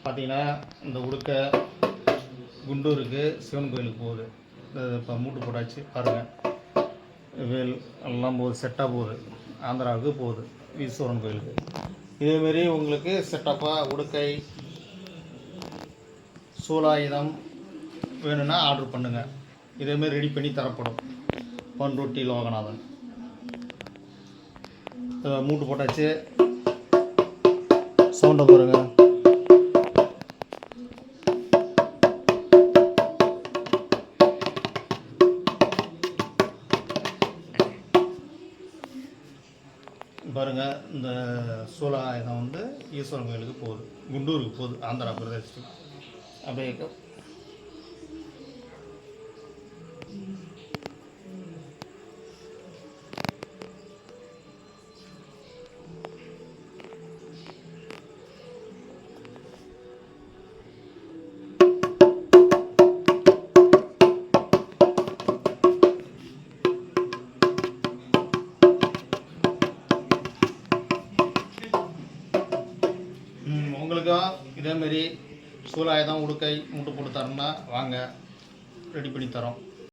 பார்த்தீங்கன்னா இந்த உடுக்கை குண்டூருக்கு சிவன் கோயிலுக்கு போகுது. இப்போ மூட்டு போட்டாச்சு பாருங்கள். வேல் எல்லாம் போகுது, செட்டாக போகுது, ஆந்திராவுக்கு போகுது, ஈஸ்வரன் கோயிலுக்கு. இதேமாரி உங்களுக்கு செட்டப்பாக உடுக்கை சூலாயுதம் வேணும்னா ஆர்டர் பண்ணுங்கள். இதேமாரி ரெடி பண்ணி தரப்படும். பண்ருட்டி லோகநாதன். மூட்டு போட்டாச்சு, சவுண்டை பாருங்கள். பாருங்கள், இந்த சூலாயுதம் வந்து ஈஸ்வரன் கோயிலுக்கு போகுது, குண்டூருக்கு போகுது, ஆந்திரா பிரதேசத்துக்கு. அப்படியே உங்களுக்கும் இதேமாரி சூலாயுதம் உடுக்கை மூட்டு போட்டு தரணும்னா வாங்க, ரெடி பண்ணி தரோம்.